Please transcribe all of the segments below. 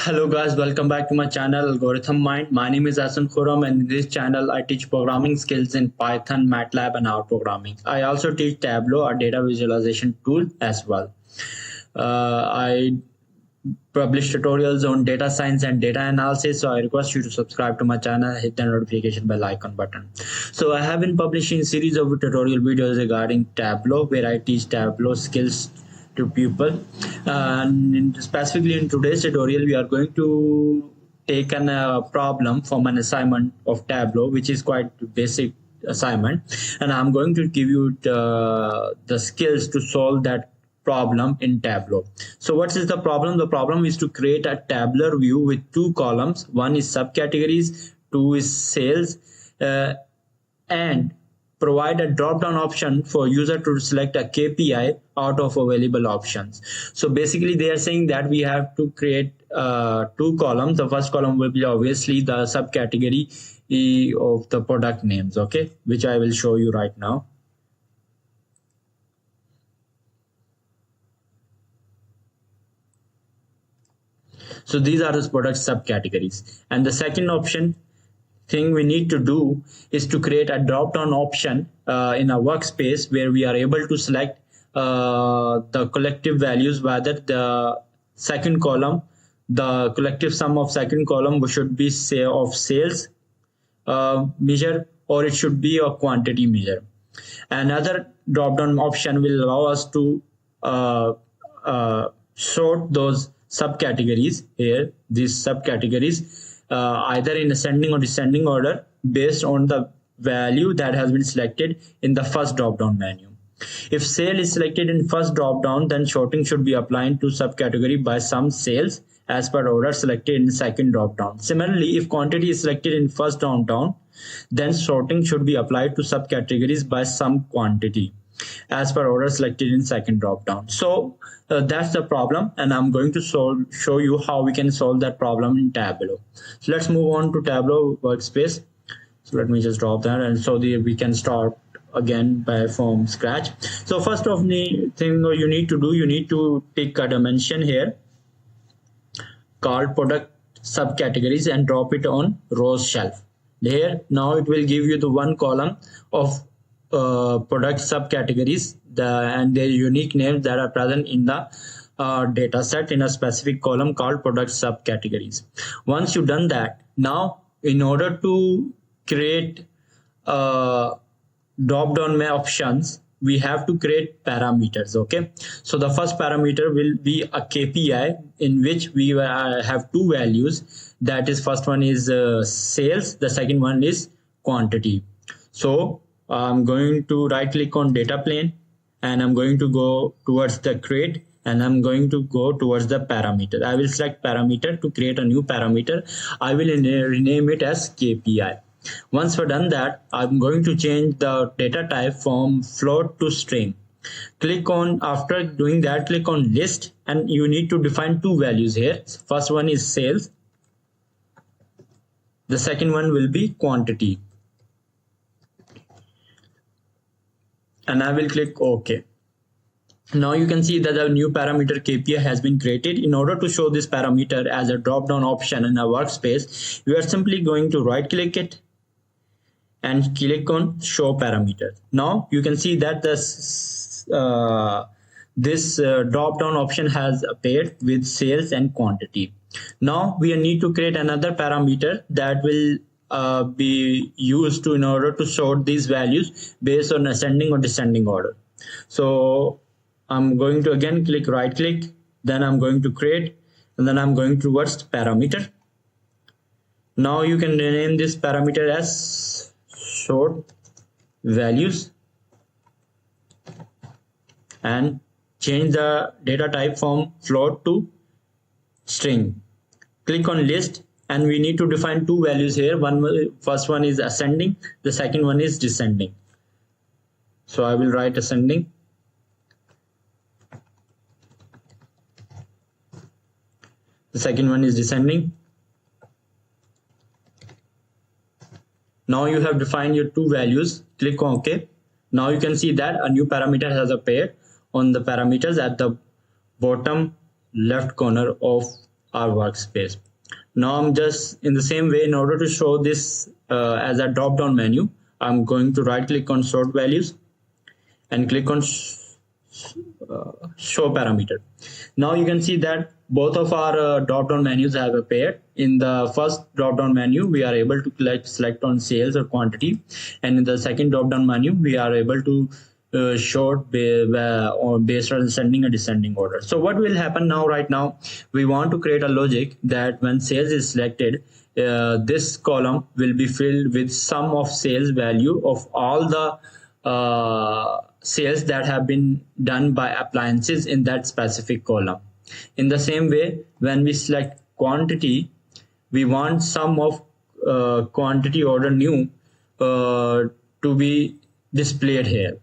Hello guys, welcome back to my channel Algorithm Mind. My name is Hassan Khurram and in this channel I teach programming skills in Python, MATLAB and R programming. I also teach Tableau, a data visualization tool as well. I publish tutorials on data science and data analysis, so I request you to subscribe to my channel, hit the notification bell icon button. So I have been publishing a series of tutorial videos regarding Tableau where I teach Tableau skills to people, and specifically in today's tutorial we are going to take a problem from an assignment of Tableau, which is quite basic assignment, and I'm going to give you the skills to solve that problem in Tableau. So what is the problem? The problem is to create a tabular view with two columns. One is subcategories, two is sales, and provide a drop-down option for user to select a KPI out of available options. So basically they are saying that we have to create two columns. The first column will be obviously the subcategory of the product names, okay, which I will show you right now. So these are the product subcategories. And the second option thing we need to do is to create a drop-down option in a workspace where we are able to select the collective values, whether the second column, the collective sum of second column should be say of sales measure, or it should be a quantity measure. Another drop-down option will allow us to sort those subcategories here, these subcategories, either in ascending or descending order based on the value that has been selected in the first drop-down menu. If sale is selected in first drop-down, then sorting should be applied to subcategory by sum sales as per order selected in second drop-down. Similarly, if quantity is selected in first drop-down, then sorting should be applied to subcategories by sum quantity as per order selected in second drop-down. So that's the problem, and I'm going to show you how we can solve that problem in Tableau. So let's move on to Tableau workspace. So let me just drop that, and so we can start again from scratch. So first of the thing you need to do, you need to pick a dimension here called product subcategories and drop it on rows shelf. Here now it will give you the one column of product subcategories and their unique names that are present in the data set in a specific column called product subcategories. Once you've done that, now in order to create drop-down options, we have to create parameters. Okay, so the first parameter will be a KPI in which we have two values. That is, first one is sales, the second one is quantity. So I'm going to right click on data plane and I'm going to go towards the create, and I'm going to go towards the parameter. I will select parameter to create a new parameter. I will rename it as KPI. Once we're done that, I'm going to change the data type from float to string. After doing that, click on list, and you need to define two values here. First one is sales. The second one will be quantity. And I will click OK. Now you can see that the new parameter KPI has been created. In order to show this parameter as a drop-down option in a workspace, we are simply going to right click it and click on show parameter. Now you can see that this drop-down option has appeared with sales and quantity. Now we need to create another parameter that will be used in order to sort these values based on ascending or descending order. So I'm going to again right click, then I'm going to create, and then I'm going towards parameter. Now you can rename this parameter as sort values and change the data type from float to string. Click on list, and we need to define two values here. First one is ascending, the second one is descending. So I will write ascending. The second one is descending. Now you have defined your two values. Click on OK. Now you can see that a new parameter has appeared on the parameters at the bottom left corner of our workspace. Now I'm just in the same way, in order to show this as a drop down menu, I'm going to right click on sort values and click on show parameter. Now you can see that both of our drop down menus have appeared. In the first drop down menu, we are able to select on sales or quantity, and in the second drop down menu, we are able to sort based on ascending and descending order. So what will happen now? Right now, we want to create a logic that when sales is selected, this column will be filled with sum of sales value of all the sales that have been done by appliances in that specific column. In the same way, when we select quantity, we want sum of quantity order new to be displayed here.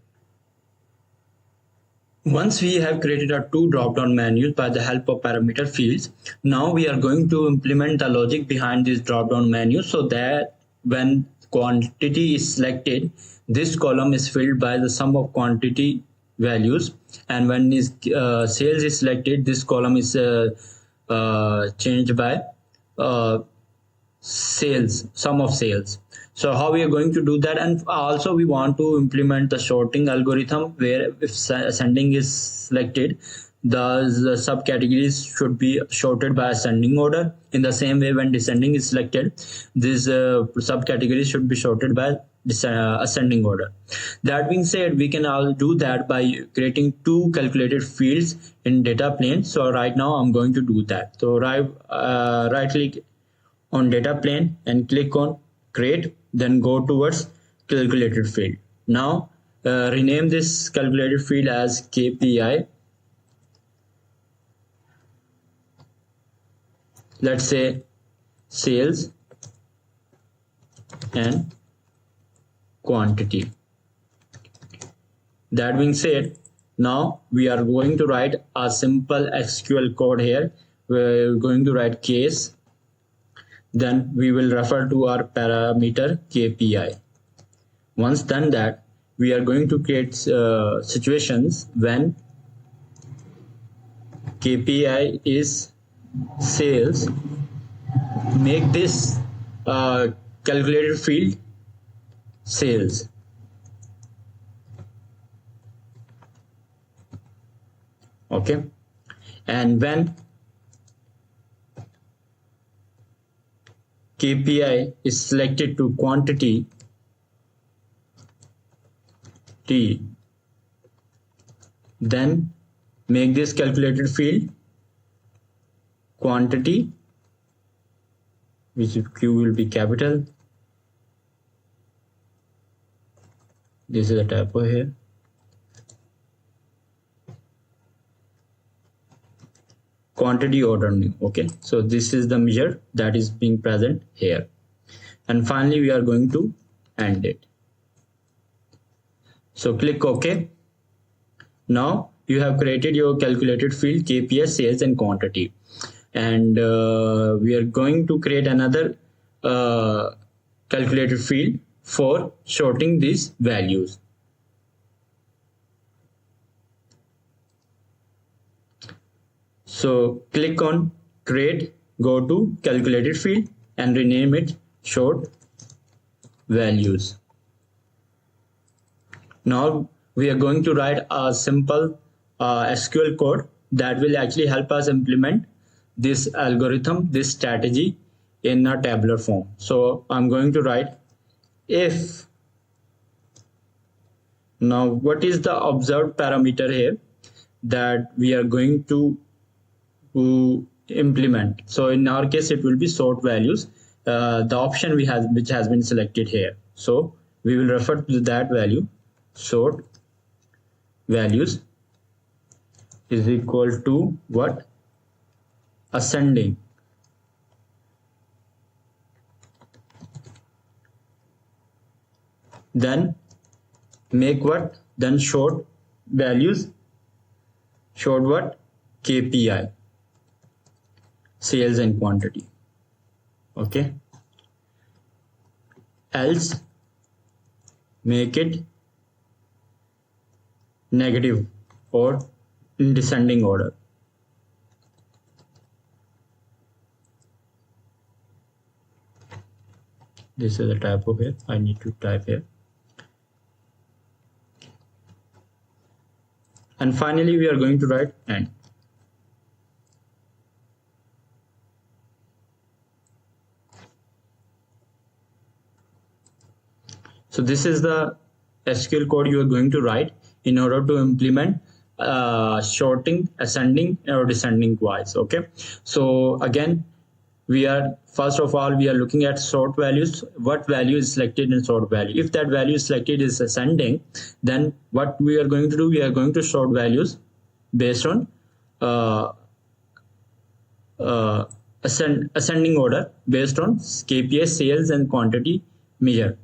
Once we have created our two drop-down menus by the help of parameter fields, now we are going to implement the logic behind this drop-down menu so that when quantity is selected, this column is filled by the sum of quantity values, and when sales is selected, this column is changed by sales, sum of sales. So how we are going to do that? And also we want to implement the sorting algorithm where if ascending is selected, the subcategories should be sorted by ascending order. In the same way, when descending is selected, these subcategories should be sorted by ascending order. That being said, we can all do that by creating two calculated fields in data plane. So right now I'm going to do that. So right click on data plane and click on create, then go towards calculated field. Now rename this calculated field as KPI. Let's say sales and quantity. That being said, now we are going to write a simple SQL code here. We're going to write case, then we will refer to our parameter KPI. Once done that, we are going to create situations when KPI is sales. Make this calculated field sales. Okay, and when KPI is selected to quantity T, then make this calculated field quantity, which Q will be capital. This is a typo here. Quantity order new. Okay, so this is the measure that is being present here, and finally we are going to end it. So click OK. Now you have created your calculated field KPI, sales and quantity, and we are going to create another calculated field for sorting these values. So click on create, go to calculated field and rename it sort values. Now we are going to write a simple SQL code that will actually help us implement this algorithm, this strategy in a tabular form. So I'm going to write if. Now what is the observed parameter here that we are going to implement? So in our case it will be sort values, the option which has been selected here. So we will refer to that value, sort values is equal to what? Ascending. Then make what? Then sort values, sort what? KPI, sales and quantity. Okay, else make it negative or in descending order. This is a typo here. I need to type here. And finally, we are going to write and. So this is the SQL code you are going to write in order to implement sorting ascending or descending wise. Okay, so again, we are first of all we are looking at sort values. What value is selected in sort value? If that value is selected is ascending, then what we are going to do, we are going to sort values based on ascending order based on KPI sales and quantity measure.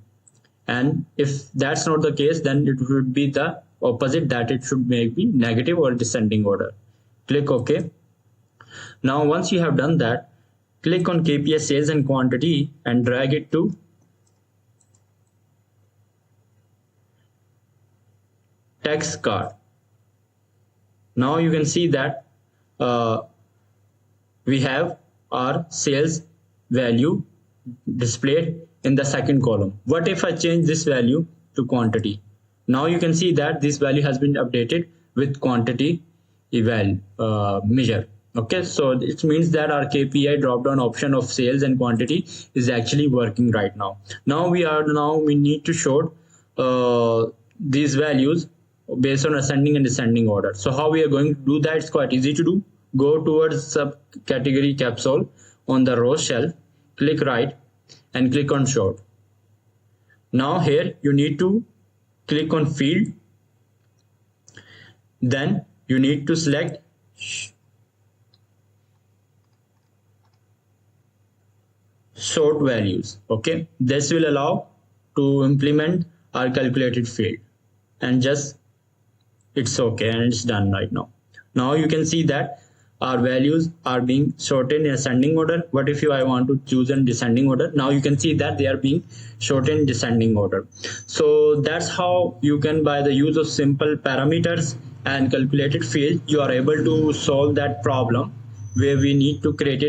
And if that's not the case, then it would be the opposite, that it should maybe negative or descending order. Click OK. Now once you have done that, click on KPI sales and quantity and drag it to text card. Now you can see that we have our sales value displayed in the second column. What if I change this value to quantity? Now you can see that this value has been updated with quantity eval measure. Okay, so it means that our KPI drop down option of sales and quantity is actually working right now. Now we need to sort these values based on ascending and descending order. So how we are going to do that? It's quite easy to do. Go towards subcategory capsule on the row shelf, click right and click on sort. Now here you need to click on field, then you need to select sort values. Okay, this will allow to implement our calculated field, and just it's okay and it's done right now. Now you can see that our values are being sorted in ascending order. What if I want to choose in descending order? Now you can see that they are being sorted in descending order. So that's how you can, by the use of simple parameters and calculated field, you are able to solve that problem where we need to create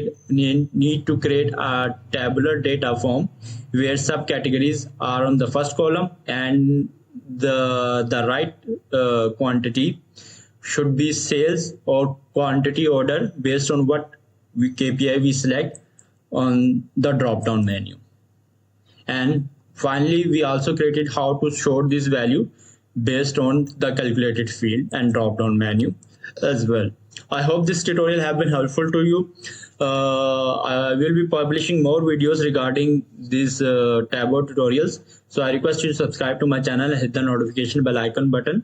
a tabular data form where subcategories are on the first column and the right quantity should be sales or quantity order based on what KPI we select on the drop down menu. And finally, we also created how to sort this value based on the calculated field and drop down menu as well. I hope this tutorial have been helpful to you. I will be publishing more videos regarding these Tableau tutorials. So I request you to subscribe to my channel and hit the notification bell icon button.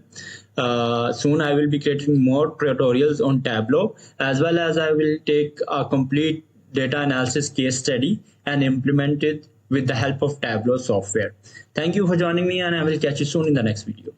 Soon I will be creating more tutorials on Tableau, as well as I will take a complete data analysis case study and implement it with the help of Tableau software. Thank you for joining me, and I will catch you soon in the next video.